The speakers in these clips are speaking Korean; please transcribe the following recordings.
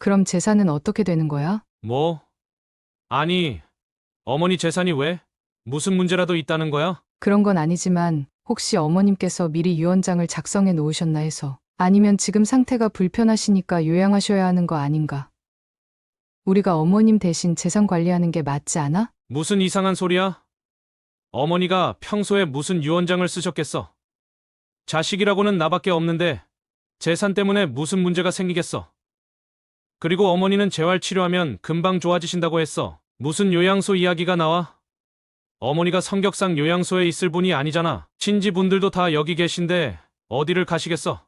그럼 재산은 어떻게 되는 거야? 뭐? 아니, 어머니 재산이 왜? 무슨 문제라도 있다는 거야? 그런 건 아니지만 혹시 어머님께서 미리 유언장을 작성해 놓으셨나 해서. 아니면 지금 상태가 불편하시니까 요양하셔야 하는 거 아닌가? 우리가 어머님 대신 재산 관리하는 게 맞지 않아? 무슨 이상한 소리야? 어머니가 평소에 무슨 유언장을 쓰셨겠어? 자식이라고는 나밖에 없는데 재산 때문에 무슨 문제가 생기겠어? 그리고 어머니는 재활치료하면 금방 좋아지신다고 했어. 무슨 요양소 이야기가 나와? 어머니가 성격상 요양소에 있을 분이 아니잖아. 친지분들도 다 여기 계신데 어디를 가시겠어?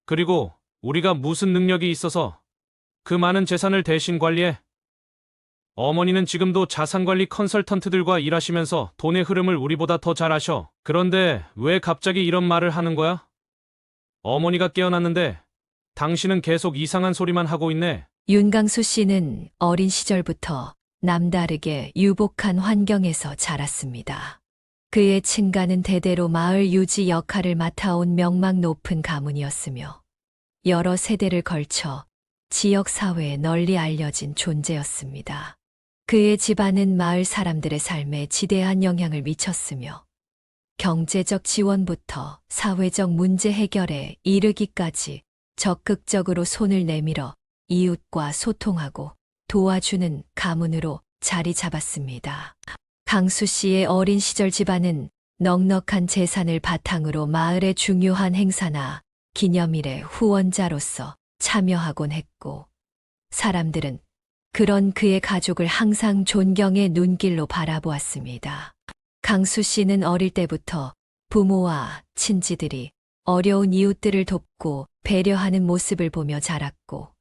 그리고 우리가 무슨 능력이 있어서 그 많은 재산을 대신 관리해? 어머니는 지금도 자산관리 컨설턴트들과 일하시면서 돈의 흐름을 우리보다 더 잘 아셔. 그런데 왜 갑자기 이런 말을 하는 거야? 어머니가 깨어났는데 당신은 계속 이상한 소리만 하고 있네. 윤강수 씨는 어린 시절부터 남다르게 유복한 환경에서 자랐습니다. 그의 친가는 대대로 마을 유지 역할을 맡아온 명망 높은 가문이었으며 여러 세대를 걸쳐 지역 사회에 널리 알려진 존재였습니다. 그의 집안은 마을 사람들의 삶에 지대한 영향을 미쳤으며 경제적 지원부터 사회적 문제 해결에 이르기까지 적극적으로 손을 내밀어 이웃과 소통하고 도와주는 가문으로 자리 잡았습니다. 강수 씨의 어린 시절 집안은 넉넉한 재산을 바탕으로 마을의 중요한 행사나 기념일에 후원자로서 참여하곤 했고, 사람들은 그런 그의 가족을 항상 존경의 눈길로 바라보았습니다. 강수 씨는 어릴 때부터 부모와 친지들이 어려운 이웃들을 돕고 배려하는 모습을 보며 자랐고,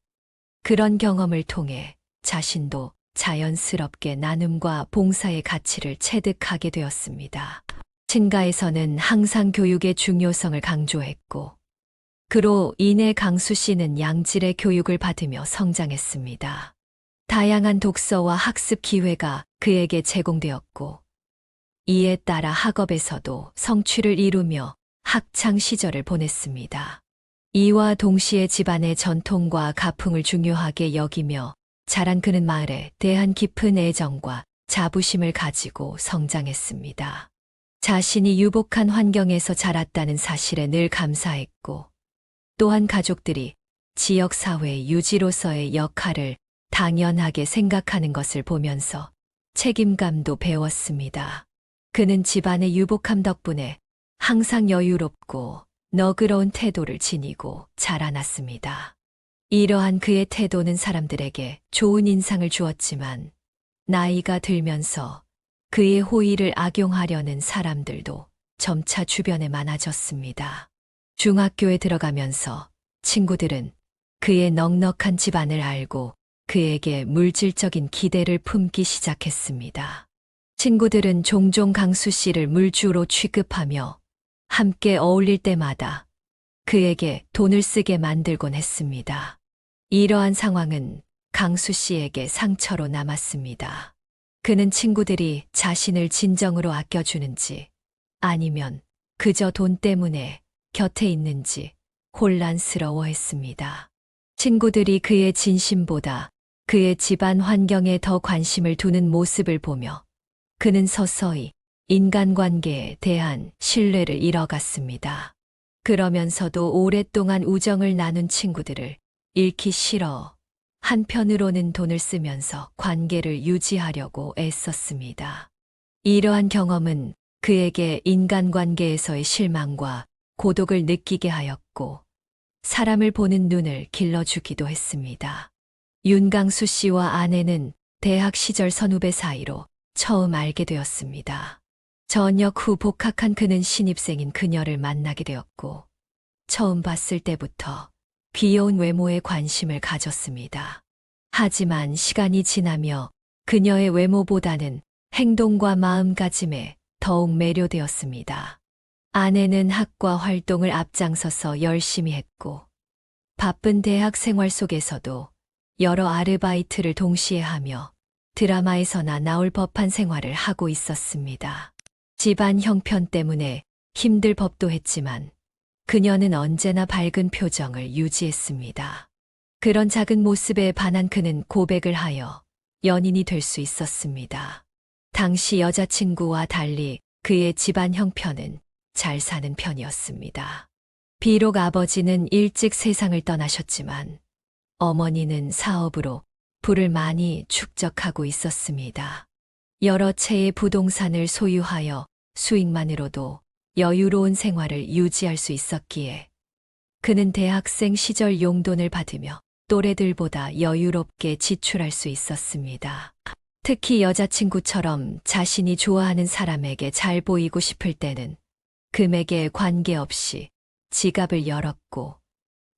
그런 경험을 통해 자신도 자연스럽게 나눔과 봉사의 가치를 체득하게 되었습니다. 친가에서는 항상 교육의 중요성을 강조했고, 그로 인해 강수 씨는 양질의 교육을 받으며 성장했습니다. 다양한 독서와 학습 기회가 그에게 제공되었고, 이에 따라 학업에서도 성취를 이루며 학창 시절을 보냈습니다. 이와 동시에 집안의 전통과 가풍을 중요하게 여기며 자란 그는 마을에 대한 깊은 애정과 자부심을 가지고 성장했습니다. 자신이 유복한 환경에서 자랐다는 사실에 늘 감사했고, 또한 가족들이 지역사회 유지로서의 역할을 당연하게 생각하는 것을 보면서 책임감도 배웠습니다. 그는 집안의 유복함 덕분에 항상 여유롭고 너그러운 태도를 지니고 자라났습니다. 이러한 그의 태도는 사람들에게 좋은 인상을 주었지만, 나이가 들면서 그의 호의를 악용하려는 사람들도 점차 주변에 많아졌습니다. 중학교에 들어가면서 친구들은 그의 넉넉한 집안을 알고 그에게 물질적인 기대를 품기 시작했습니다. 친구들은 종종 강수 씨를 물주로 취급하며 함께 어울릴 때마다 그에게 돈을 쓰게 만들곤 했습니다. 이러한 상황은 강수 씨에게 상처로 남았습니다. 그는 친구들이 자신을 진정으로 아껴주는지 아니면 그저 돈 때문에 곁에 있는지 혼란스러워했습니다. 친구들이 그의 진심보다 그의 집안 환경에 더 관심을 두는 모습을 보며 그는 서서히 인간관계에 대한 신뢰를 잃어갔습니다. 그러면서도 오랫동안 우정을 나눈 친구들을 잃기 싫어 한편으로는 돈을 쓰면서 관계를 유지하려고 애썼습니다. 이러한 경험은 그에게 인간관계에서의 실망과 고독을 느끼게 하였고, 사람을 보는 눈을 길러주기도 했습니다. 윤강수 씨와 아내는 대학 시절 선후배 사이로 처음 알게 되었습니다. 전역 후 복학한 그는 신입생인 그녀를 만나게 되었고, 처음 봤을 때부터 귀여운 외모에 관심을 가졌습니다. 하지만 시간이 지나며 그녀의 외모보다는 행동과 마음가짐에 더욱 매료되었습니다. 아내는 학과 활동을 앞장서서 열심히 했고, 바쁜 대학 생활 속에서도 여러 아르바이트를 동시에 하며 드라마에서나 나올 법한 생활을 하고 있었습니다. 집안 형편 때문에 힘들 법도 했지만 그녀는 언제나 밝은 표정을 유지했습니다. 그런 작은 모습에 반한 그는 고백을 하여 연인이 될 수 있었습니다. 당시 여자친구와 달리 그의 집안 형편은 잘 사는 편이었습니다. 비록 아버지는 일찍 세상을 떠나셨지만 어머니는 사업으로 부를 많이 축적하고 있었습니다. 여러 채의 부동산을 소유하여 수익만으로도 여유로운 생활을 유지할 수 있었기에 그는 대학생 시절 용돈을 받으며 또래들보다 여유롭게 지출할 수 있었습니다. 특히 여자친구처럼 자신이 좋아하는 사람에게 잘 보이고 싶을 때는 금액에 관계없이 지갑을 열었고,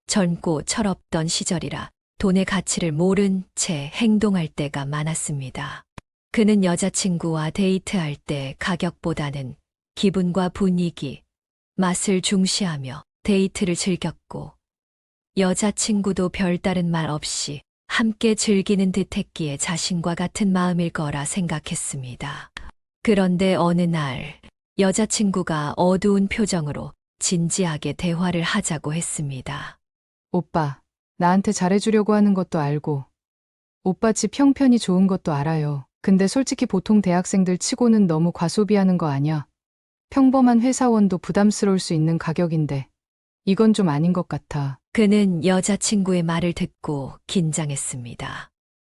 젊고 철없던 시절이라 돈의 가치를 모른 채 행동할 때가 많았습니다. 그는 여자친구와 데이트할 때 가격보다는 기분과 분위기, 맛을 중시하며 데이트를 즐겼고, 여자친구도 별다른 말 없이 함께 즐기는 듯 했기에 자신과 같은 마음일 거라 생각했습니다. 그런데 어느 날 여자친구가 어두운 표정으로 진지하게 대화를 하자고 했습니다. 오빠, 나한테 잘해주려고 하는 것도 알고, 오빠 집 형편이 좋은 것도 알아요. 근데 솔직히 보통 대학생들 치고는 너무 과소비하는 거 아냐? 평범한 회사원도 부담스러울 수 있는 가격인데, 이건 좀 아닌 것 같아. 그는 여자친구의 말을 듣고 긴장했습니다.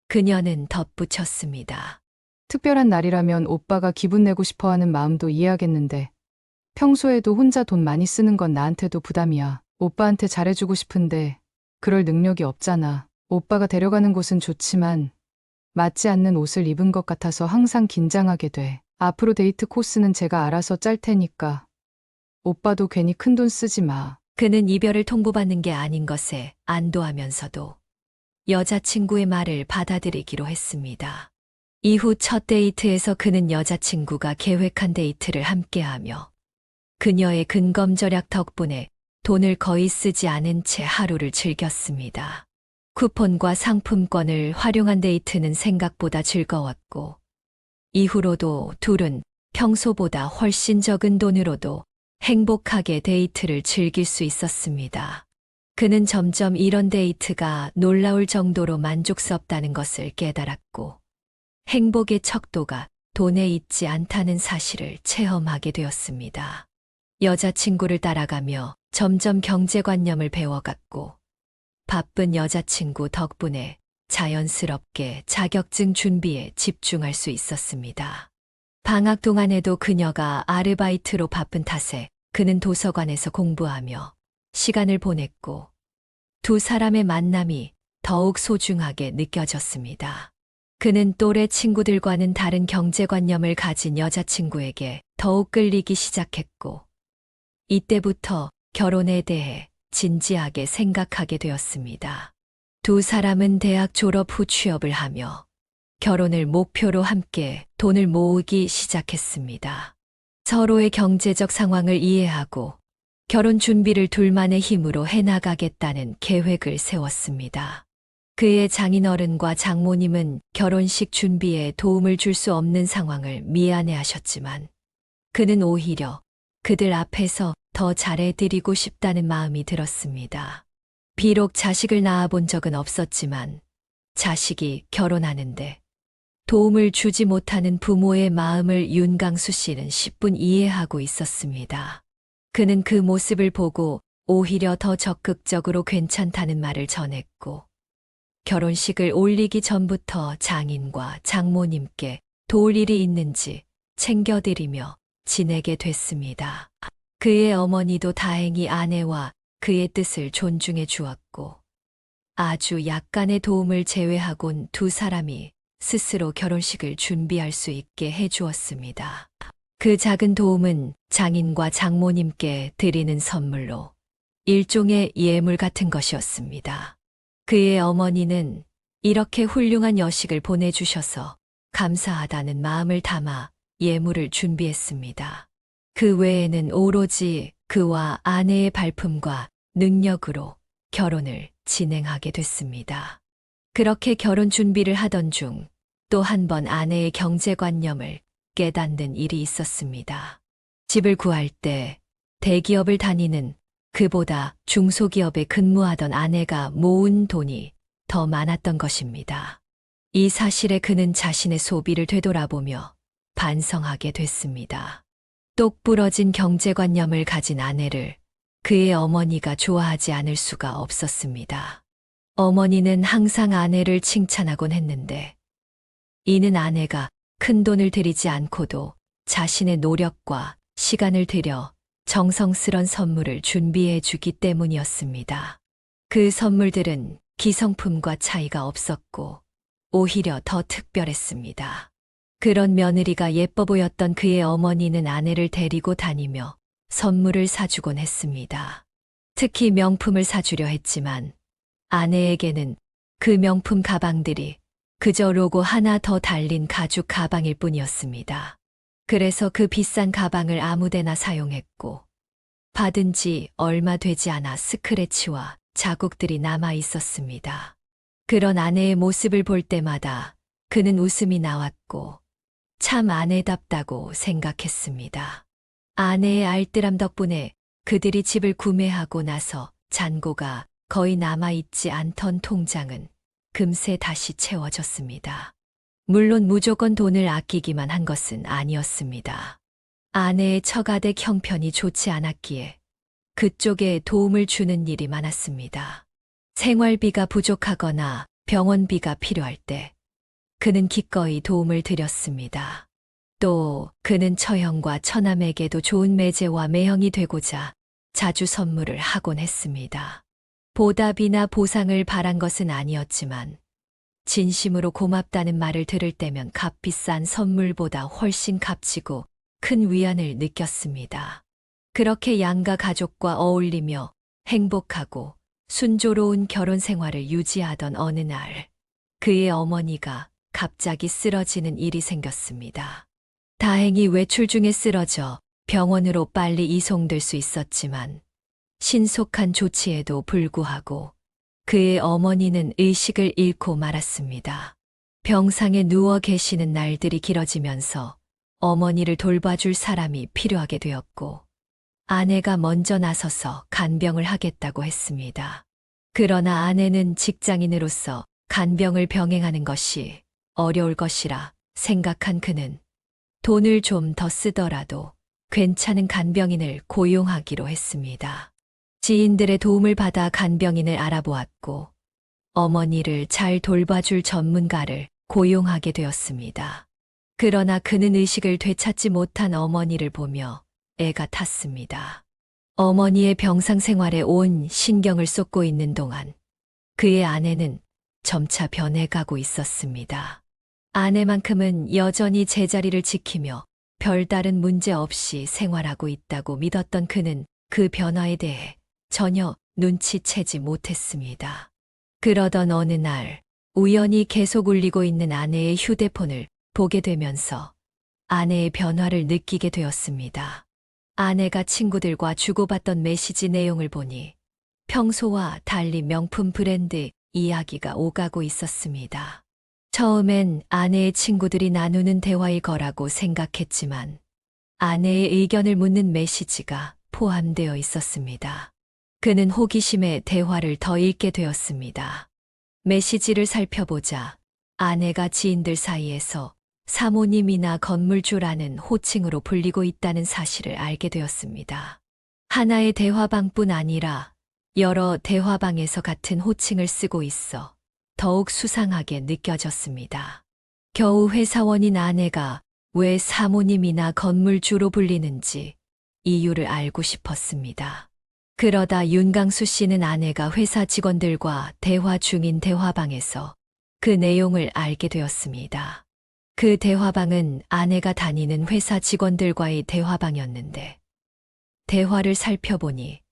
그녀는 덧붙였습니다. 특별한 날이라면 오빠가 기분 내고 싶어 하는 마음도 이해하겠는데, 평소에도 혼자 돈 많이 쓰는 건 나한테도 부담이야. 오빠한테 잘해주고 싶은데, 그럴 능력이 없잖아. 오빠가 데려가는 곳은 좋지만, 맞지 않는 옷을 입은 것 같아서 항상 긴장하게 돼. 앞으로 데이트 코스는 제가 알아서 짤 테니까, 오빠도 괜히 큰돈 쓰지 마. 그는 이별을 통보받는 게 아닌 것에 안도하면서도 여자친구의 말을 받아들이기로 했습니다. 이후 첫 데이트에서 그는 여자친구가 계획한 데이트를 함께하며 그녀의 근검절약 덕분에 돈을 거의 쓰지 않은 채 하루를 즐겼습니다. 쿠폰과 상품권을 활용한 데이트는 생각보다 즐거웠고, 이후로도 둘은 평소보다 훨씬 적은 돈으로도 행복하게 데이트를 즐길 수 있었습니다. 그는 점점 이런 데이트가 놀라울 정도로 만족스럽다는 것을 깨달았고, 행복의 척도가 돈에 있지 않다는 사실을 체험하게 되었습니다. 여자친구를 따라가며 점점 경제관념을 배워갔고, 바쁜 여자친구 덕분에 자연스럽게 자격증 준비에 집중할 수 있었습니다. 방학 동안에도 그녀가 아르바이트로 바쁜 탓에 그는 도서관에서 공부하며 시간을 보냈고, 두 사람의 만남이 더욱 소중하게 느껴졌습니다. 그는 또래 친구들과는 다른 경제관념을 가진 여자친구에게 더욱 끌리기 시작했고, 이때부터 결혼에 대해 진지하게 생각하게 되었습니다. 두 사람은 대학 졸업 후 취업을 하며 결혼을 목표로 함께 돈을 모으기 시작했습니다. 서로의 경제적 상황을 이해하고 결혼 준비를 둘만의 힘으로 해나가겠다는 계획을 세웠습니다. 그의 장인어른과 장모님은 결혼식 준비에 도움을 줄 수 없는 상황을 미안해하셨지만 그는 오히려 그들 앞에서 더 잘해드리고 싶다는 마음이 들었습니다. 비록 자식을 낳아본 적은 없었지만 자식이 결혼하는데 도움을 주지 못하는 부모의 마음을 윤강수 씨는 10분 이해하고 있었습니다. 그는 그 모습을 보고 오히려 더 적극적으로 괜찮다는 말을 전했고, 결혼식을 올리기 전부터 장인과 장모님께 도울 일이 있는지 챙겨드리며 지내게 됐습니다. 그의 어머니도 다행히 아내와 그의 뜻을 존중해 주었고, 아주 약간의 도움을 제외하곤 두 사람이 스스로 결혼식을 준비할 수 있게 해주었습니다. 그 작은 도움은 장인과 장모님께 드리는 선물로 일종의 예물 같은 것이었습니다. 그의 어머니는 이렇게 훌륭한 여식을 보내주셔서 감사하다는 마음을 담아 예물을 준비했습니다. 그 외에는 오로지 그와 아내의 발품과 능력으로 결혼을 진행하게 됐습니다. 그렇게 결혼 준비를 하던 중 또 한 번 아내의 경제관념을 깨닫는 일이 있었습니다. 집을 구할 때 대기업을 다니는 그보다 중소기업에 근무하던 아내가 모은 돈이 더 많았던 것입니다. 이 사실에 그는 자신의 소비를 되돌아보며 반성하게 됐습니다. 똑부러진 경제관념을 가진 아내를 그의 어머니가 좋아하지 않을 수가 없었습니다. 어머니는 항상 아내를 칭찬하곤 했는데 이는 아내가 큰 돈을 들이지 않고도 자신의 노력과 시간을 들여 정성스런 선물을 준비해 주기 때문이었습니다. 그 선물들은 기성품과 차이가 없었고 오히려 더 특별했습니다. 그런 며느리가 예뻐 보였던 그의 어머니는 아내를 데리고 다니며 선물을 사주곤 했습니다. 특히 명품을 사주려 했지만 아내에게는 그 명품 가방들이 그저 로고 하나 더 달린 가죽 가방일 뿐이었습니다. 그래서 그 비싼 가방을 아무데나 사용했고 받은 지 얼마 되지 않아 스크래치와 자국들이 남아 있었습니다. 그런 아내의 모습을 볼 때마다 그는 웃음이 나왔고 참 아내답다고 생각했습니다. 아내의 알뜰함 덕분에 그들이 집을 구매하고 나서 잔고가 거의 남아있지 않던 통장은 금세 다시 채워졌습니다. 물론 무조건 돈을 아끼기만 한 것은 아니었습니다. 아내의 처가댁 형편이 좋지 않았기에 그쪽에 도움을 주는 일이 많았습니다. 생활비가 부족하거나 병원비가 필요할 때 그는 기꺼이 도움을 드렸습니다. 또 그는 처형과 처남에게도 좋은 매제와 매형이 되고자 자주 선물을 하곤 했습니다. 보답이나 보상을 바란 것은 아니었지만 진심으로 고맙다는 말을 들을 때면 값비싼 선물보다 훨씬 값지고 큰 위안을 느꼈습니다. 그렇게 양가 가족과 어울리며 행복하고 순조로운 결혼 생활을 유지하던 어느 날 그의 어머니가 갑자기 쓰러지는 일이 생겼습니다. 다행히 외출 중에 쓰러져 병원으로 빨리 이송될 수 있었지만 신속한 조치에도 불구하고 그의 어머니는 의식을 잃고 말았습니다. 병상에 누워 계시는 날들이 길어지면서 어머니를 돌봐줄 사람이 필요하게 되었고 아내가 먼저 나서서 간병을 하겠다고 했습니다. 그러나 아내는 직장인으로서 간병을 병행하는 것이 어려울 것이라 생각한 그는 돈을 좀 더 쓰더라도 괜찮은 간병인을 고용하기로 했습니다. 지인들의 도움을 받아 간병인을 알아보았고 어머니를 잘 돌봐줄 전문가를 고용하게 되었습니다. 그러나 그는 의식을 되찾지 못한 어머니를 보며 애가 탔습니다. 어머니의 병상 생활에 온 신경을 쏟고 있는 동안 그의 아내는 점차 변해가고 있었습니다. 아내만큼은 여전히 제자리를 지키며 별다른 문제 없이 생활하고 있다고 믿었던 그는 그 변화에 대해 전혀 눈치채지 못했습니다. 그러던 어느 날 우연히 계속 울리고 있는 아내의 휴대폰을 보게 되면서 아내의 변화를 느끼게 되었습니다. 아내가 친구들과 주고받던 메시지 내용을 보니 평소와 달리 명품 브랜드 이야기가 오가고 있었습니다. 처음엔 아내의 친구들이 나누는 대화일 거라고 생각했지만 아내의 의견을 묻는 메시지가 포함되어 있었습니다. 그는 호기심에 대화를 더 읽게 되었습니다. 메시지를 살펴보자 아내가 지인들 사이에서 사모님이나 건물주라는 호칭으로 불리고 있다는 사실을 알게 되었습니다. 하나의 대화방뿐 아니라 여러 대화방에서 같은 호칭을 쓰고 있어 더욱 수상하게 느껴졌습니다. 겨우 회사원인 아내가 왜 사모님이나 건물주로 불리는지 이유를 알고 싶었습니다. 그러다 윤강수 씨는 아내가 회사 직원들과 대화 중인 대화방에서 그 내용을 알게 되었습니다. 그 대화방은 아내가 다니는 회사 직원들과의 대화방이었는데 대화를 살펴보니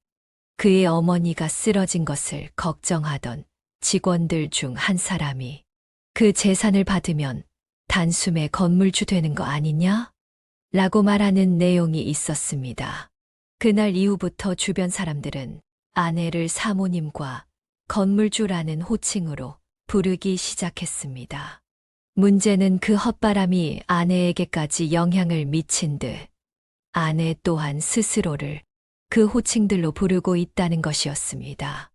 그의 어머니가 쓰러진 것을 걱정하던 직원들 중 한 사람이 그 재산을 받으면 단숨에 건물주 되는 거 아니냐? 라고 말하는 내용이 있었습니다. 그날 이후부터 주변 사람들은 아내를 사모님과 건물주라는 호칭으로 부르기 시작했습니다. 문제는 그 헛바람이 아내에게까지 영향을 미친 듯 아내 또한 스스로를 그 호칭들로 부르고 있다는 것이었습니다.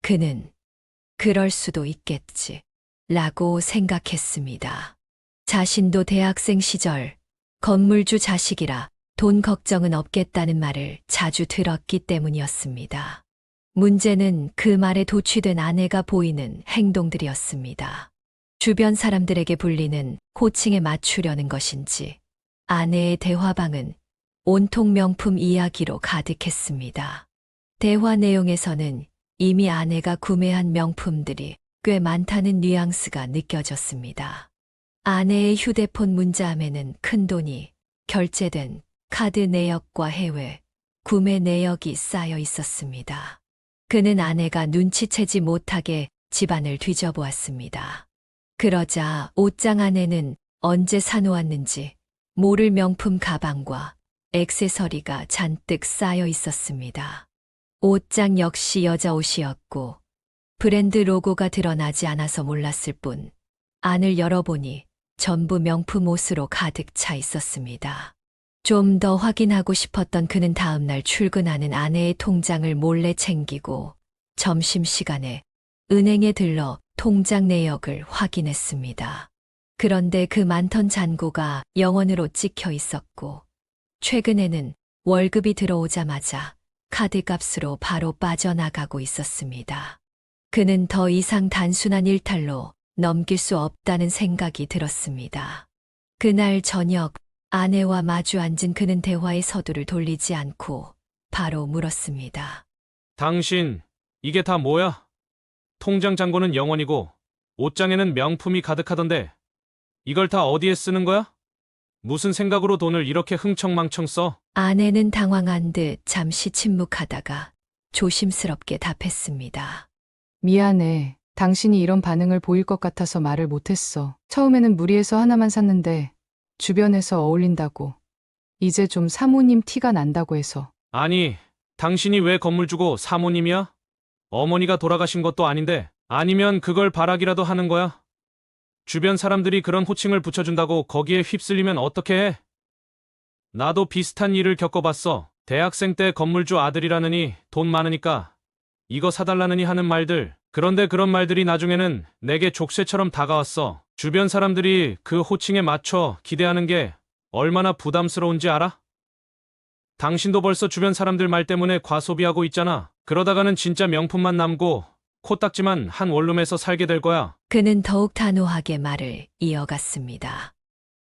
그는 그럴 수도 있겠지. 라고 생각했습니다. 자신도 대학생 시절 건물주 자식이라 돈 걱정은 없겠다는 말을 자주 들었기 때문이었습니다. 문제는 그 말에 도취된 아내가 보이는 행동들이었습니다. 주변 사람들에게 불리는 호칭에 맞추려는 것인지 아내의 대화방은 온통 명품 이야기로 가득했습니다. 대화 내용에서는 이미 아내가 구매한 명품들이 꽤 많다는 뉘앙스가 느껴졌습니다. 아내의 휴대폰 문자함에는 큰돈이 결제된 카드 내역과 해외 구매 내역이 쌓여 있었습니다. 그는 아내가 눈치채지 못하게 집안을 뒤져보았습니다. 그러자 옷장 안에는 언제 사놓았는지 모를 명품 가방과 액세서리가 잔뜩 쌓여 있었습니다. 옷장 역시 여자 옷이었고 브랜드 로고가 드러나지 않아서 몰랐을 뿐 안을 열어보니 전부 명품 옷으로 가득 차 있었습니다. 좀 더 확인하고 싶었던 그는 다음날 출근하는 아내의 통장을 몰래 챙기고 점심시간에 은행에 들러 통장 내역을 확인했습니다. 그런데 그 많던 잔고가 0원으로 찍혀 있었고 최근에는 월급이 들어오자마자 카드값으로 바로 빠져나가고 있었습니다. 그는 더 이상 단순한 일탈로 넘길 수 없다는 생각이 들었습니다. 그날 저녁 아내와 마주 앉은 그는 대화의 서두를 돌리지 않고 바로 물었습니다. 당신, 이게 다 뭐야? 통장 잔고는 0원이고 옷장에는 명품이 가득하던데 이걸 다 어디에 쓰는 거야? 무슨 생각으로 돈을 이렇게 흥청망청 써? 아내는 당황한 듯 잠시 침묵하다가 조심스럽게 답했습니다. 미안해. 당신이 이런 반응을 보일 것 같아서 말을 못했어. 처음에는 무리해서 하나만 샀는데 주변에서 어울린다고. 이제 좀 사모님 티가 난다고 해서. 아니, 당신이 왜 건물 주고 사모님이야? 어머니가 돌아가신 것도 아닌데 아니면 그걸 바라기라도 하는 거야? 주변 사람들이 그런 호칭을 붙여준다고 거기에 휩쓸리면 어떻게 해? 나도 비슷한 일을 겪어봤어. 대학생 때 건물주 아들이라느니 돈 많으니까 이거 사달라느니 하는 말들. 그런데 그런 말들이 나중에는 내게 족쇄처럼 다가왔어. 주변 사람들이 그 호칭에 맞춰 기대하는 게 얼마나 부담스러운지 알아? 당신도 벌써 주변 사람들 말 때문에 과소비하고 있잖아. 그러다가는 진짜 명품만 남고 코딱지만 한 원룸에서 살게 될 거야. 그는 더욱 단호하게 말을 이어갔습니다.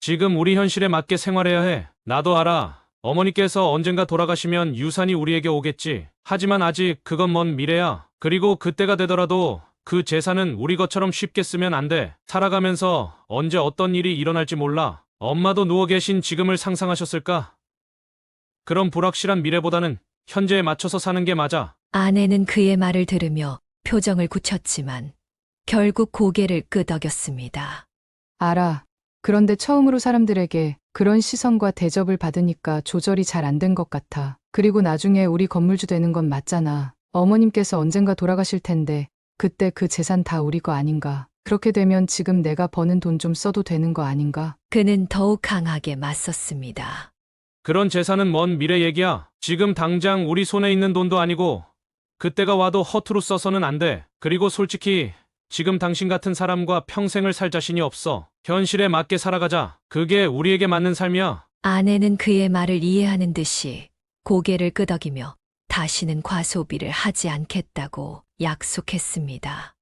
지금 우리 현실에 맞게 생활해야 해. 나도 알아. 어머니께서 언젠가 돌아가시면 유산이 우리에게 오겠지. 하지만 아직 그건 먼 미래야. 그리고 그때가 되더라도 그 재산은 우리 것처럼 쉽게 쓰면 안 돼. 살아가면서 언제 어떤 일이 일어날지 몰라. 엄마도 누워 계신 지금을 상상하셨을까? 그런 불확실한 미래보다는 현재에 맞춰서 사는 게 맞아. 아내는 그의 말을 들으며 표정을 굳혔지만 결국 고개를 끄덕였습니다. 알아. 그런데 처음으로 사람들에게 그런 시선과 대접을 받으니까 조절이 잘 안 된 것 같아. 그리고 나중에 우리 건물주 되는 건 맞잖아. 어머님께서 언젠가 돌아가실 텐데 그때 그 재산 다 우리 거 아닌가. 그렇게 되면 지금 내가 버는 돈 좀 써도 되는 거 아닌가? 그는 더욱 강하게 맞섰습니다. 그런 재산은 먼 미래 얘기야. 지금 당장 우리 손에 있는 돈도 아니고 그때가 와도 허투루 써서는 안 돼. 그리고 솔직히 지금 당신 같은 사람과 평생을 살 자신이 없어. 현실에 맞게 살아가자. 그게 우리에게 맞는 삶이야. 아내는 그의 말을 이해하는 듯이 고개를 끄덕이며 다시는 과소비를 하지 않겠다고 약속했습니다.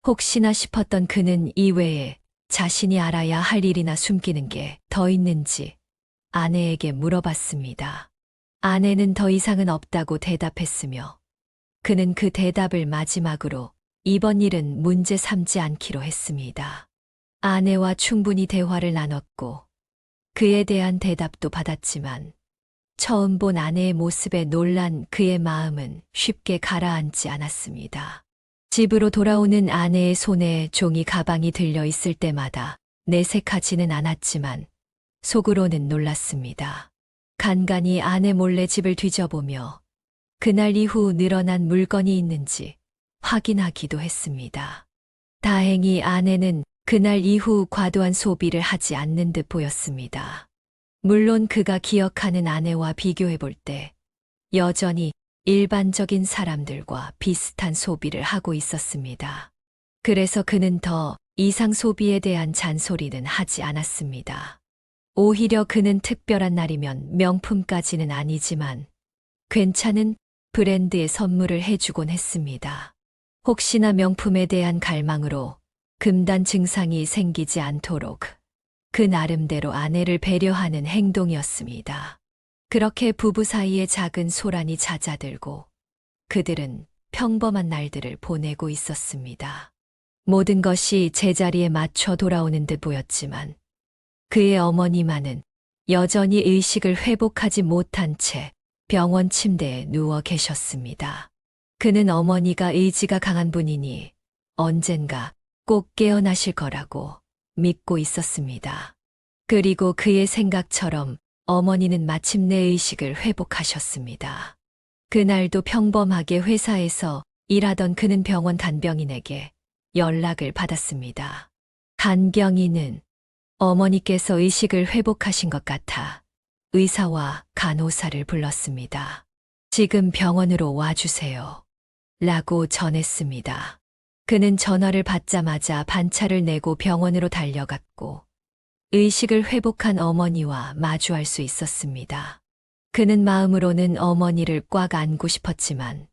혹시나 싶었던 그는 이외에 자신이 알아야 할 일이나 숨기는 게 더 있는지 아내에게 물어봤습니다. 아내는 더 이상은 없다고 대답했으며 그는 그 대답을 마지막으로 이번 일은 문제 삼지 않기로 했습니다. 아내와 충분히 대화를 나눴고 그에 대한 대답도 받았지만 처음 본 아내의 모습에 놀란 그의 마음은 쉽게 가라앉지 않았습니다. 집으로 돌아오는 아내의 손에 종이 가방이 들려 있을 때마다 내색하지는 않았지만 속으로는 놀랐습니다. 간간히 아내 몰래 집을 뒤져보며 그날 이후 늘어난 물건이 있는지 확인하기도 했습니다. 다행히 아내는 그날 이후 과도한 소비를 하지 않는 듯 보였습니다. 물론 그가 기억하는 아내와 비교해 볼 때 여전히 일반적인 사람들과 비슷한 소비를 하고 있었습니다. 그래서 그는 더 이상 소비에 대한 잔소리는 하지 않았습니다. 오히려 그는 특별한 날이면 명품까지는 아니지만 괜찮은 브랜드의 선물을 해주곤 했습니다. 혹시나 명품에 대한 갈망으로 금단 증상이 생기지 않도록 그 나름대로 아내를 배려하는 행동이었습니다. 그렇게 부부 사이에 작은 소란이 잦아들고 그들은 평범한 날들을 보내고 있었습니다. 모든 것이 제자리에 맞춰 돌아오는 듯 보였지만 그의 어머니만은 여전히 의식을 회복하지 못한 채 병원 침대에 누워 계셨습니다. 그는 어머니가 의지가 강한 분이니 언젠가 꼭 깨어나실 거라고 믿고 있었습니다. 그리고 그의 생각처럼 어머니는 마침내 의식을 회복하셨습니다. 그날도 평범하게 회사에서 일하던 그는 병원 간병인에게 연락을 받았습니다. 간병인은 어머니께서 의식을 회복하신 것 같아 의사와 간호사를 불렀습니다. 지금 병원으로 와주세요. 라고 전했습니다. 그는 전화를 받자마자 반차를 내고 병원으로 달려갔고 의식을 회복한 어머니와 마주할 수 있었습니다. 그는 마음으로는 어머니를 꽉 안고 싶었지만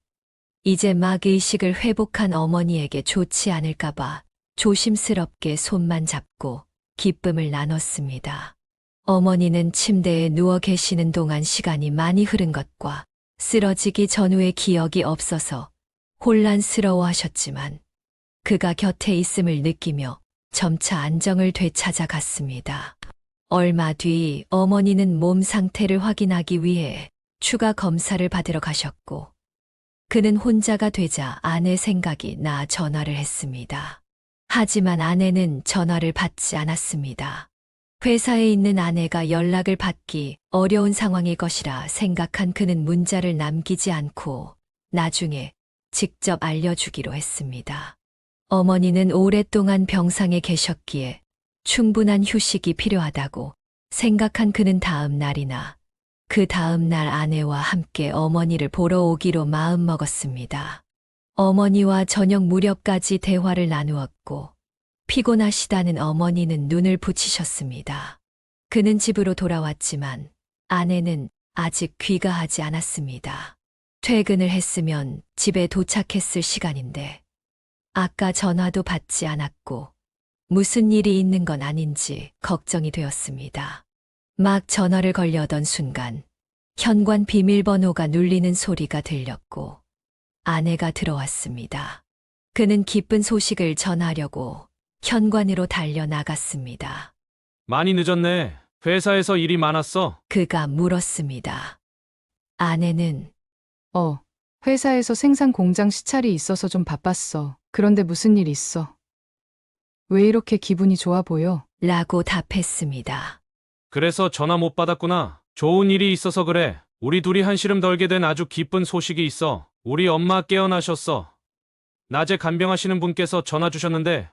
이제 막 의식을 회복한 어머니에게 좋지 않을까봐 조심스럽게 손만 잡고 기쁨을 나눴습니다. 어머니는 침대에 누워 계시는 동안 시간이 많이 흐른 것과 쓰러지기 전후의 기억이 없어서 혼란스러워 하셨지만 그가 곁에 있음을 느끼며 점차 안정을 되찾아 갔습니다. 얼마 뒤 어머니는 몸 상태를 확인하기 위해 추가 검사를 받으러 가셨고 그는 혼자가 되자 아내 생각이 나 전화를 했습니다. 하지만 아내는 전화를 받지 않았습니다. 회사에 있는 아내가 연락을 받기 어려운 상황일 것이라 생각한 그는 문자를 남기지 않고 나중에 직접 알려주기로 했습니다. 어머니는 오랫동안 병상에 계셨기에 충분한 휴식이 필요하다고 생각한 그는 다음 날이나 그 다음 날 아내와 함께 어머니를 보러 오기로 마음먹었습니다. 어머니와 저녁 무렵까지 대화를 나누었고 피곤하시다는 어머니는 눈을 붙이셨습니다. 그는 집으로 돌아왔지만 아내는 아직 귀가하지 않았습니다. 퇴근을 했으면 집에 도착했을 시간인데 아까 전화도 받지 않았고 무슨 일이 있는 건 아닌지 걱정이 되었습니다. 막 전화를 걸려던 순간 현관 비밀번호가 눌리는 소리가 들렸고 아내가 들어왔습니다. 그는 기쁜 소식을 전하려고 현관으로 달려 나갔습니다. 많이 늦었네. 회사에서 일이 많았어. 그가 물었습니다. 아내는 회사에서 생산 공장 시찰이 있어서 좀 바빴어. 그런데 무슨 일 있어? 왜 이렇게 기분이 좋아 보여? 라고 답했습니다. 그래서 전화 못 받았구나. 좋은 일이 있어서 그래. 우리 둘이 한시름 덜게 된 아주 기쁜 소식이 있어. 우리 엄마 깨어나셨어. 낮에 간병하시는 분께서 전화 주셨는데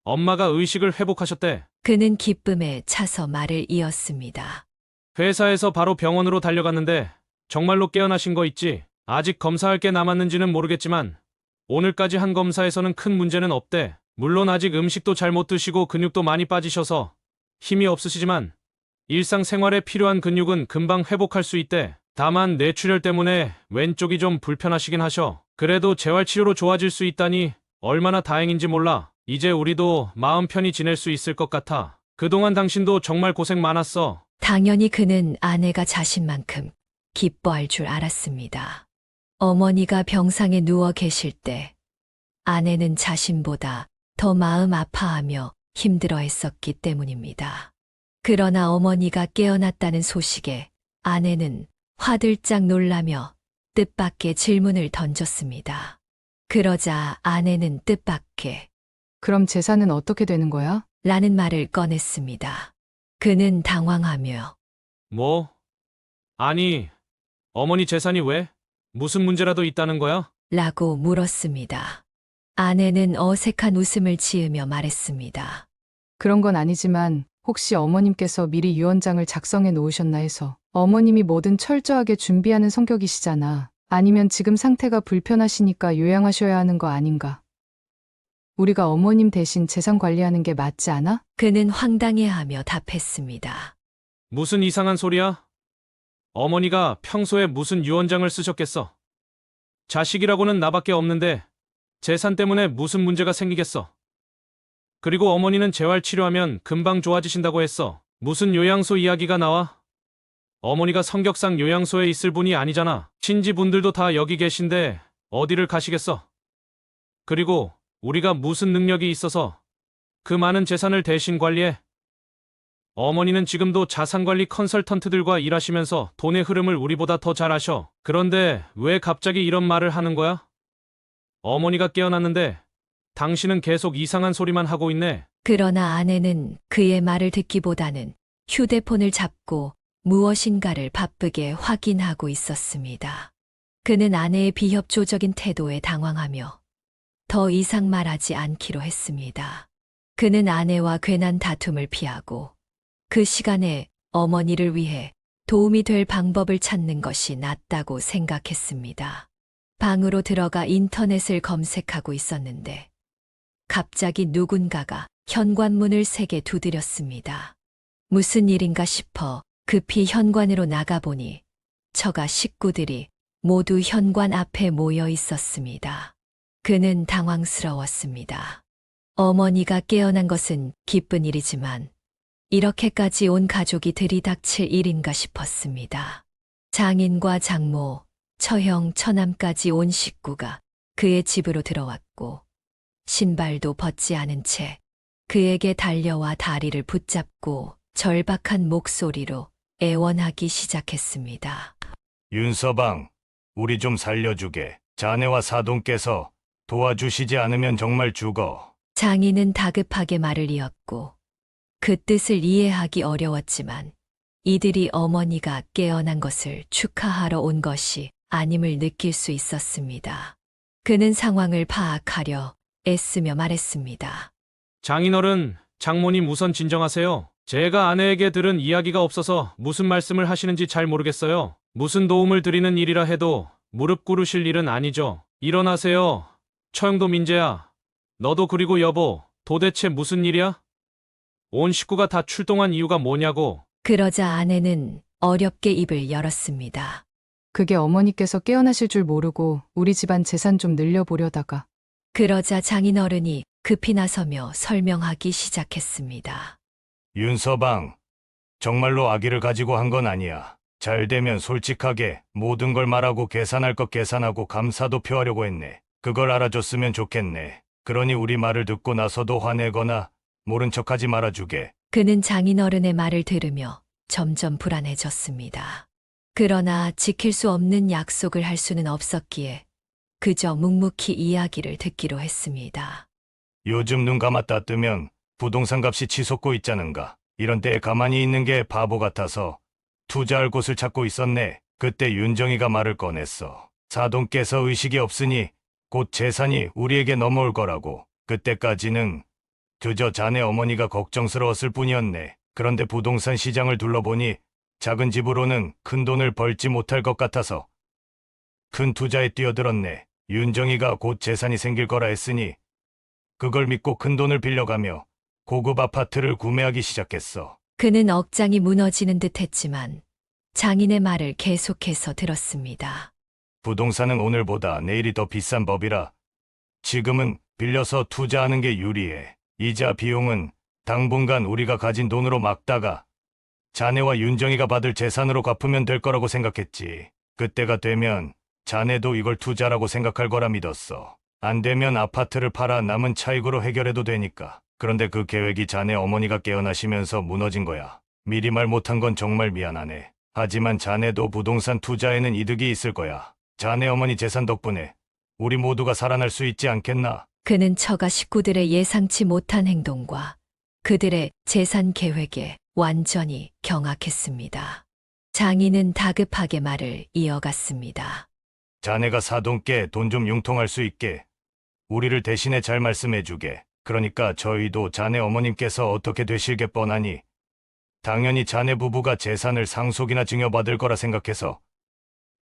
엄마가 의식을 회복하셨대. 그는 기쁨에 차서 말을 이었습니다. 회사에서 바로 병원으로 달려갔는데 정말로 깨어나신 거 있지? 아직 검사할 게 남았는지는 모르겠지만 오늘까지 한 검사에서는 큰 문제는 없대. 물론 아직 음식도 잘 못 드시고 근육도 많이 빠지셔서 힘이 없으시지만 일상생활에 필요한 근육은 금방 회복할 수 있대. 다만 뇌출혈 때문에 왼쪽이 좀 불편하시긴 하셔. 그래도 재활치료로 좋아질 수 있다니 얼마나 다행인지 몰라. 이제 우리도 마음 편히 지낼 수 있을 것 같아. 그동안 당신도 정말 고생 많았어. 당연히 그는 아내가 자신만큼 기뻐할 줄 알았습니다. 어머니가 병상에 누워 계실 때 아내는 자신보다 더 마음 아파하며 힘들어 했었기 때문입니다. 그러나 어머니가 깨어났다는 소식에 아내는 화들짝 놀라며 뜻밖의 질문을 던졌습니다. 그러자 아내는 뜻밖의 그럼 재산은 어떻게 되는 거야? 라는 말을 꺼냈습니다. 그는 당황하며 뭐? 아니, 어머니 재산이 왜? 무슨 문제라도 있다는 거야? 라고 물었습니다. 아내는 어색한 웃음을 지으며 말했습니다. 그런 건 아니지만 혹시 어머님께서 미리 유언장을 작성해 놓으셨나 해서. 어머님이 뭐든 철저하게 준비하는 성격이시잖아. 아니면 지금 상태가 불편하시니까 요양하셔야 하는 거 아닌가? 우리가 어머님 대신 재산 관리하는 게 맞지 않아? 그는 황당해하며 답했습니다. 무슨 이상한 소리야? 어머니가 평소에 무슨 유언장을 쓰셨겠어? 자식이라고는 나밖에 없는데 재산 때문에 무슨 문제가 생기겠어? 그리고 어머니는 재활 치료하면 금방 좋아지신다고 했어. 무슨 요양소 이야기가 나와? 어머니가 성격상 요양소에 있을 분이 아니잖아. 친지분들도 다 여기 계신데 어디를 가시겠어? 그리고 우리가 무슨 능력이 있어서 그 많은 재산을 대신 관리해? 어머니는 지금도 자산관리 컨설턴트들과 일하시면서 돈의 흐름을 우리보다 더 잘 아셔. 그런데 왜 갑자기 이런 말을 하는 거야? 어머니가 깨어났는데 당신은 계속 이상한 소리만 하고 있네. 그러나 아내는 그의 말을 듣기보다는 휴대폰을 잡고 무엇인가를 바쁘게 확인하고 있었습니다. 그는 아내의 비협조적인 태도에 당황하며 더 이상 말하지 않기로 했습니다. 그는 아내와 괜한 다툼을 피하고 그 시간에 어머니를 위해 도움이 될 방법을 찾는 것이 낫다고 생각했습니다. 방으로 들어가 인터넷을 검색하고 있었는데 갑자기 누군가가 현관문을 세게 두드렸습니다. 무슨 일인가 싶어 급히 현관으로 나가보니 처가 식구들이 모두 현관 앞에 모여 있었습니다. 그는 당황스러웠습니다. 어머니가 깨어난 것은 기쁜 일이지만 이렇게까지 온 가족이 들이닥칠 일인가 싶었습니다. 장인과 장모, 처형, 처남까지 온 식구가 그의 집으로 들어왔고 신발도 벗지 않은 채 그에게 달려와 다리를 붙잡고 절박한 목소리로 애원하기 시작했습니다. 윤서방, 우리 좀 살려주게. 자네와 사돈께서 도와주시지 않으면 정말 죽어. 장인은 다급하게 말을 이었고 그 뜻을 이해하기 어려웠지만 이들이 어머니가 깨어난 것을 축하하러 온 것이 아님을 느낄 수 있었습니다. 그는 상황을 파악하려 애쓰며 말했습니다. 장인어른, 장모님 우선 진정하세요. 제가 아내에게 들은 이야기가 없어서 무슨 말씀을 하시는지 잘 모르겠어요. 무슨 도움을 드리는 일이라 해도 무릎 꿇으실 일은 아니죠. 일어나세요. 처형도 민재야. 너도 그리고 여보, 도대체 무슨 일이야? 온 식구가 다 출동한 이유가 뭐냐고. 그러자 아내는 어렵게 입을 열었습니다. 그게 어머니께서 깨어나실 줄 모르고 우리 집안 재산 좀 늘려보려다가. 그러자 장인어른이 급히 나서며 설명하기 시작했습니다. 윤서방, 정말로 아기를 가지고 한 건 아니야. 잘 되면 솔직하게 모든 걸 말하고 계산할 것 계산하고 감사도 표하려고 했네. 그걸 알아줬으면 좋겠네. 그러니 우리 말을 듣고 나서도 화내거나 모른 척하지 말아주게. 그는 장인어른의 말을 들으며 점점 불안해졌습니다. 그러나 지킬 수 없는 약속을 할 수는 없었기에 그저 묵묵히 이야기를 듣기로 했습니다. 요즘 눈 감았다 뜨면 부동산 값이 치솟고 있자는가. 이런 때에 가만히 있는 게 바보 같아서 투자할 곳을 찾고 있었네. 그때 윤정이가 말을 꺼냈어. 사돈께서 의식이 없으니 곧 재산이 우리에게 넘어올 거라고. 그때까지는 그저 자네 어머니가 걱정스러웠을 뿐이었네. 그런데 부동산 시장을 둘러보니 작은 집으로는 큰 돈을 벌지 못할 것 같아서 큰 투자에 뛰어들었네. 윤정이가 곧 재산이 생길 거라 했으니 그걸 믿고 큰 돈을 빌려가며 고급 아파트를 구매하기 시작했어. 그는 억장이 무너지는 듯 했지만 장인의 말을 계속해서 들었습니다. 부동산은 오늘보다 내일이 더 비싼 법이라 지금은 빌려서 투자하는 게 유리해. 이자 비용은 당분간 우리가 가진 돈으로 막다가 자네와 윤정이가 받을 재산으로 갚으면 될 거라고 생각했지. 그때가 되면 자네도 이걸 투자라고 생각할 거라 믿었어. 안 되면 아파트를 팔아 남은 차익으로 해결해도 되니까. 그런데 그 계획이 자네 어머니가 깨어나시면서 무너진 거야. 미리 말 못한 건 정말 미안하네. 하지만 자네도 부동산 투자에는 이득이 있을 거야. 자네 어머니 재산 덕분에 우리 모두가 살아날 수 있지 않겠나? 그는 처가 식구들의 예상치 못한 행동과 그들의 재산 계획에 완전히 경악했습니다. 장인은 다급하게 말을 이어갔습니다. 자네가 사돈께 돈 좀 융통할 수 있게 우리를 대신에 잘 말씀해주게. 그러니까 저희도 자네 어머님께서 어떻게 되실 게 뻔하니 당연히 자네 부부가 재산을 상속이나 증여받을 거라 생각해서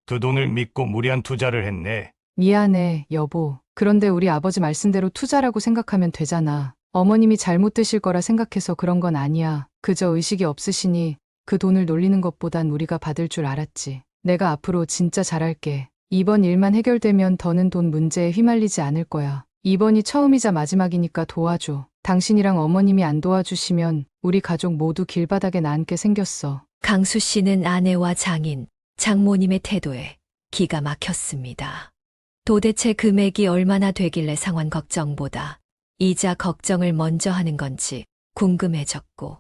그 돈을 믿고 무리한 투자를 했네. 미안해, 여보. 그런데 우리 아버지 말씀대로 투자라고 생각하면 되잖아. 어머님이 잘못 드실 거라 생각해서 그런 건 아니야. 그저 의식이 없으시니 그 돈을 놀리는 것보단 우리가 받을 줄 알았지. 내가 앞으로 진짜 잘할게. 이번 일만 해결되면 더는 돈 문제에 휘말리지 않을 거야. 이번이 처음이자 마지막이니까 도와줘. 당신이랑 어머님이 안 도와주시면 우리 가족 모두 길바닥에 나앉게 생겼어. 강수 씨는 아내와 장인, 장모님의 태도에 기가 막혔습니다. 도대체 금액이 얼마나 되길래 상환 걱정보다 이자 걱정을 먼저 하는 건지 궁금해졌고,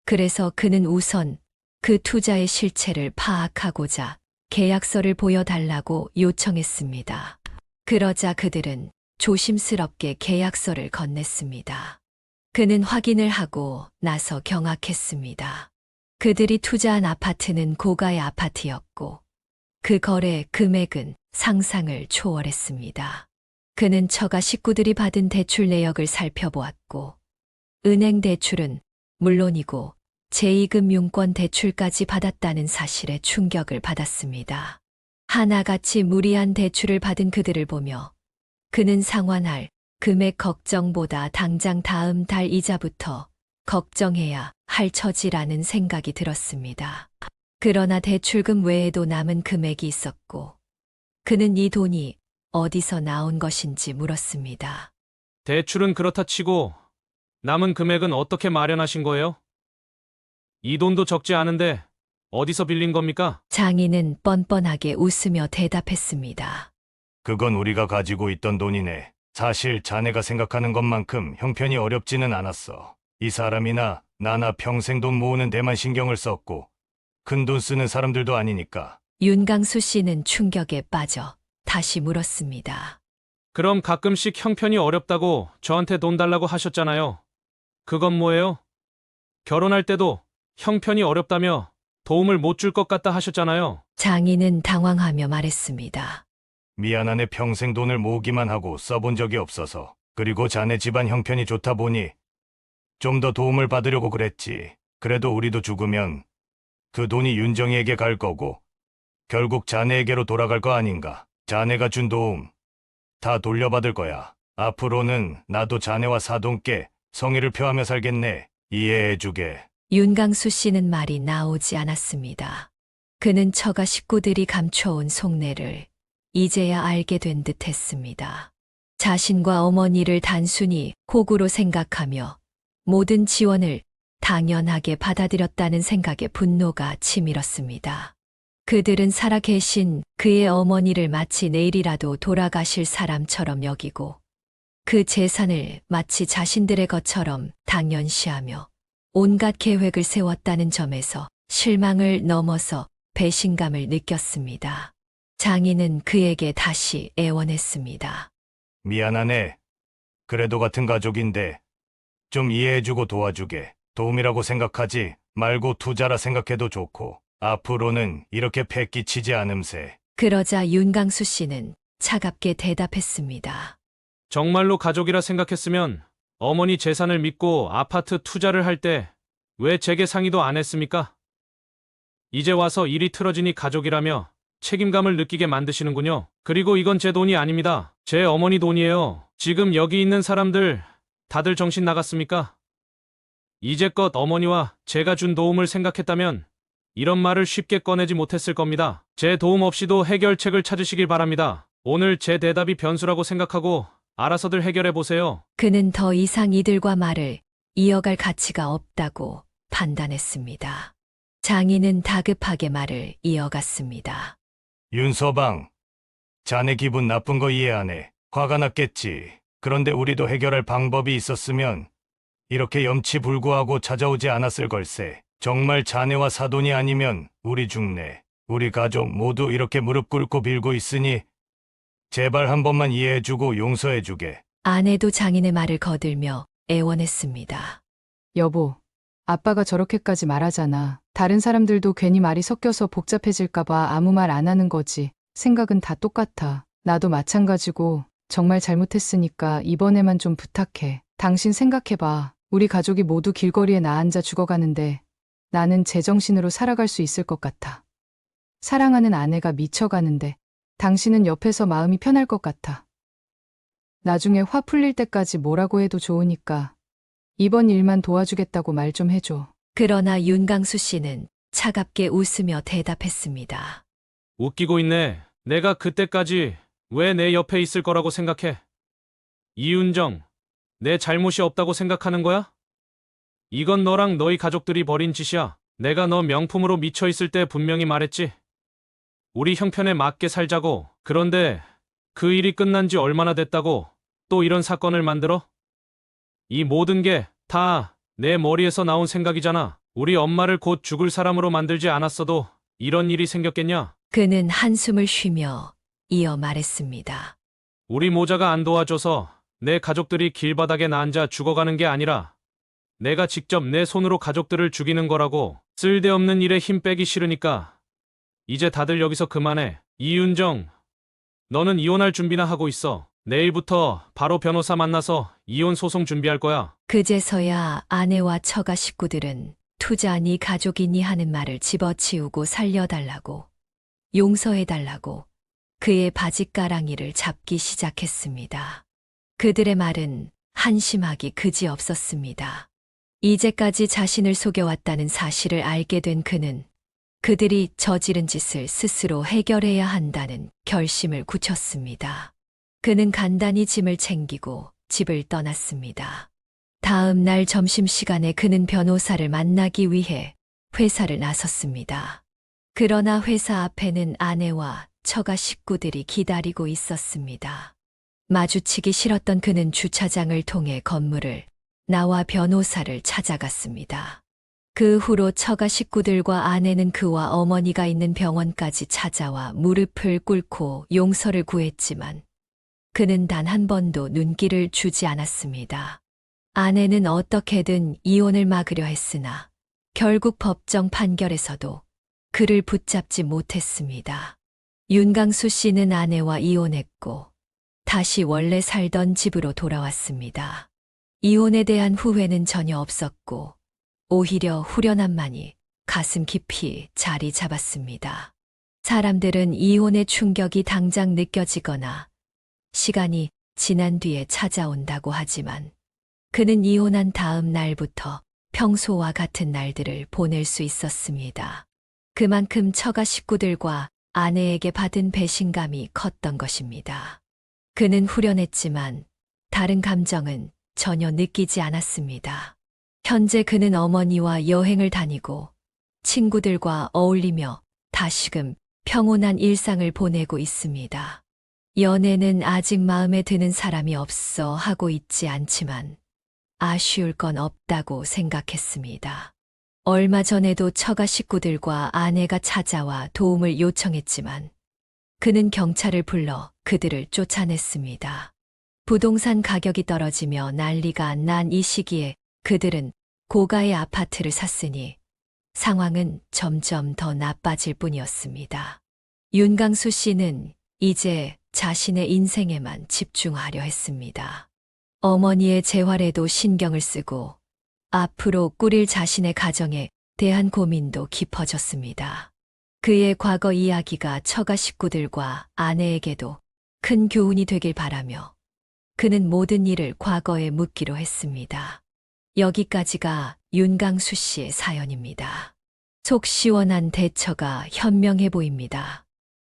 그래서 그는 우선 그 투자의 실체를 파악하고자 계약서를 보여달라고 요청했습니다. 그러자 그들은 조심스럽게 계약서를 건넸습니다. 그는 확인을 하고 나서 경악했습니다. 그들이 투자한 아파트는 고가의 아파트였고 그 거래 금액은 상상을 초월했습니다. 그는 처가 식구들이 받은 대출 내역을 살펴보았고 은행 대출은 물론이고 제2금융권 대출까지 받았다는 사실에 충격을 받았습니다. 하나같이 무리한 대출을 받은 그들을 보며 그는 상환할 금액 걱정보다 당장 다음 달 이자부터 걱정해야 할 처지라는 생각이 들었습니다. 그러나 대출금 외에도 남은 금액이 있었고 그는 이 돈이 어디서 나온 것인지 물었습니다. 대출은 그렇다 치고 남은 금액은 어떻게 마련하신 거예요? 이 돈도 적지 않은데 어디서 빌린 겁니까? 장인은 뻔뻔하게 웃으며 대답했습니다. 그건 우리가 가지고 있던 돈이네. 사실 자네가 생각하는 것만큼 형편이 어렵지는 않았어. 이 사람이나 나나 평생 돈 모으는 데만 신경을 썼고 큰 돈 쓰는 사람들도 아니니까. 윤강수 씨는 충격에 빠져 다시 물었습니다. 그럼 가끔씩 형편이 어렵다고 저한테 돈 달라고 하셨잖아요. 그건 뭐예요? 결혼할 때도 형편이 어렵다며 도움을 못 줄 것 같다 하셨잖아요. 장인은 당황하며 말했습니다. 미안하네. 평생 돈을 모으기만 하고 써본 적이 없어서. 그리고 자네 집안 형편이 좋다 보니 좀 더 도움을 받으려고 그랬지. 그래도 우리도 죽으면 그 돈이 윤정이에게 갈 거고 결국 자네에게로 돌아갈 거 아닌가. 자네가 준 도움 다 돌려받을 거야. 앞으로는 나도 자네와 사돈께 성의를 표하며 살겠네. 이해해주게. 윤강수 씨는 말이 나오지 않았습니다. 그는 처가 식구들이 감춰온 속내를 이제야 알게 된 듯 했습니다. 자신과 어머니를 단순히 호구로 생각하며 모든 지원을 당연하게 받아들였다는 생각에 분노가 치밀었습니다. 그들은 살아계신 그의 어머니를 마치 내일이라도 돌아가실 사람처럼 여기고 그 재산을 마치 자신들의 것처럼 당연시하며 온갖 계획을 세웠다는 점에서 실망을 넘어서 배신감을 느꼈습니다. 장인은 그에게 다시 애원했습니다. 미안하네. 그래도 같은 가족인데 좀 이해해주고 도와주게. 도움이라고 생각하지 말고 투자라 생각해도 좋고 앞으로는 이렇게 패 끼치지 않음세. 그러자 윤강수 씨는 차갑게 대답했습니다. 정말로 가족이라 생각했으면 어머니 재산을 믿고 아파트 투자를 할 때 왜 제게 상의도 안 했습니까? 이제 와서 일이 틀어지니 가족이라며 책임감을 느끼게 만드시는군요. 그리고 이건 제 돈이 아닙니다. 제 어머니 돈이에요. 지금 여기 있는 사람들 다들 정신 나갔습니까? 이제껏 어머니와 제가 준 도움을 생각했다면 이런 말을 쉽게 꺼내지 못했을 겁니다. 제 도움 없이도 해결책을 찾으시길 바랍니다. 오늘 제 대답이 변수라고 생각하고 알아서들 해결해 보세요. 그는 더 이상 이들과 말을 이어갈 가치가 없다고 판단했습니다. 장인은 다급하게 말을 이어갔습니다. 윤서방, 자네 기분 나쁜 거 이해하네. 화가 났겠지. 그런데 우리도 해결할 방법이 있었으면 이렇게 염치불구하고 찾아오지 않았을 걸세. 정말 자네와 사돈이 아니면 우리 죽네. 우리 가족 모두 이렇게 무릎 꿇고 빌고 있으니 제발 한 번만 이해해주고 용서해주게. 아내도 장인의 말을 거들며 애원했습니다. 여보, 아빠가 저렇게까지 말하잖아. 다른 사람들도 괜히 말이 섞여서 복잡해질까봐 아무 말 안 하는 거지. 생각은 다 똑같아. 나도 마찬가지고 정말 잘못했으니까 이번에만 좀 부탁해. 당신 생각해봐. 우리 가족이 모두 길거리에 나앉아 죽어가는데 나는 제정신으로 살아갈 수 있을 것 같아. 사랑하는 아내가 미쳐가는데 당신은 옆에서 마음이 편할 것 같아. 나중에 화 풀릴 때까지 뭐라고 해도 좋으니까 이번 일만 도와주겠다고 말 좀 해줘. 그러나 윤강수 씨는 차갑게 웃으며 대답했습니다. 웃기고 있네. 내가 그때까지 왜 내 옆에 있을 거라고 생각해? 이윤정, 내 잘못이 없다고 생각하는 거야? 이건 너랑 너희 가족들이 벌인 짓이야. 내가 너 명품으로 미쳐 있을 때 분명히 말했지. 우리 형편에 맞게 살자고. 그런데 그 일이 끝난 지 얼마나 됐다고 또 이런 사건을 만들어? 이 모든 게 다 내 머리에서 나온 생각이잖아. 우리 엄마를 곧 죽을 사람으로 만들지 않았어도 이런 일이 생겼겠냐? 그는 한숨을 쉬며 이어 말했습니다. 우리 모자가 안 도와줘서 내 가족들이 길바닥에 앉아 죽어가는 게 아니라 내가 직접 내 손으로 가족들을 죽이는 거라고. 쓸데없는 일에 힘 빼기 싫으니까 이제 다들 여기서 그만해. 이윤정, 너는 이혼할 준비나 하고 있어. 내일부터 바로 변호사 만나서 이혼 소송 준비할 거야. 그제서야 아내와 처가 식구들은 투자니 가족이니 하는 말을 집어치우고 살려달라고, 용서해달라고 그의 바짓가랑이를 잡기 시작했습니다. 그들의 말은 한심하기 그지없었습니다. 이제까지 자신을 속여왔다는 사실을 알게 된 그는 그들이 저지른 짓을 스스로 해결해야 한다는 결심을 굳혔습니다. 그는 간단히 짐을 챙기고 집을 떠났습니다. 다음 날 점심시간에 그는 변호사를 만나기 위해 회사를 나섰습니다. 그러나 회사 앞에는 아내와 처가 식구들이 기다리고 있었습니다. 마주치기 싫었던 그는 주차장을 통해 건물을 나와 변호사를 찾아갔습니다. 그 후로 처가 식구들과 아내는 그와 어머니가 있는 병원까지 찾아와 무릎을 꿇고 용서를 구했지만 그는 단 한 번도 눈길을 주지 않았습니다. 아내는 어떻게든 이혼을 막으려 했으나 결국 법정 판결에서도 그를 붙잡지 못했습니다. 윤강수 씨는 아내와 이혼했고 다시 원래 살던 집으로 돌아왔습니다. 이혼에 대한 후회는 전혀 없었고 오히려 후련함만이 가슴 깊이 자리 잡았습니다. 사람들은 이혼의 충격이 당장 느껴지거나 시간이 지난 뒤에 찾아온다고 하지만 그는 이혼한 다음 날부터 평소와 같은 날들을 보낼 수 있었습니다. 그만큼 처가 식구들과 아내에게 받은 배신감이 컸던 것입니다. 그는 후련했지만 다른 감정은 전혀 느끼지 않았습니다. 현재 그는 어머니와 여행을 다니고 친구들과 어울리며 다시금 평온한 일상을 보내고 있습니다. 연애는 아직 마음에 드는 사람이 없어 하고 있지 않지만 아쉬울 건 없다고 생각했습니다. 얼마 전에도 처가 식구들과 아내가 찾아와 도움을 요청했지만 그는 경찰을 불러 그들을 쫓아냈습니다. 부동산 가격이 떨어지며 난리가 난 이 시기에 그들은 고가의 아파트를 샀으니 상황은 점점 더 나빠질 뿐이었습니다. 윤강수 씨는 이제 자신의 인생에만 집중하려 했습니다. 어머니의 재활에도 신경을 쓰고 앞으로 꾸릴 자신의 가정에 대한 고민도 깊어졌습니다. 그의 과거 이야기가 처가 식구들과 아내에게도 큰 교훈이 되길 바라며 그는 모든 일을 과거에 묻기로 했습니다. 여기까지가 윤강수 씨의 사연입니다. 속 시원한 대처가 현명해 보입니다.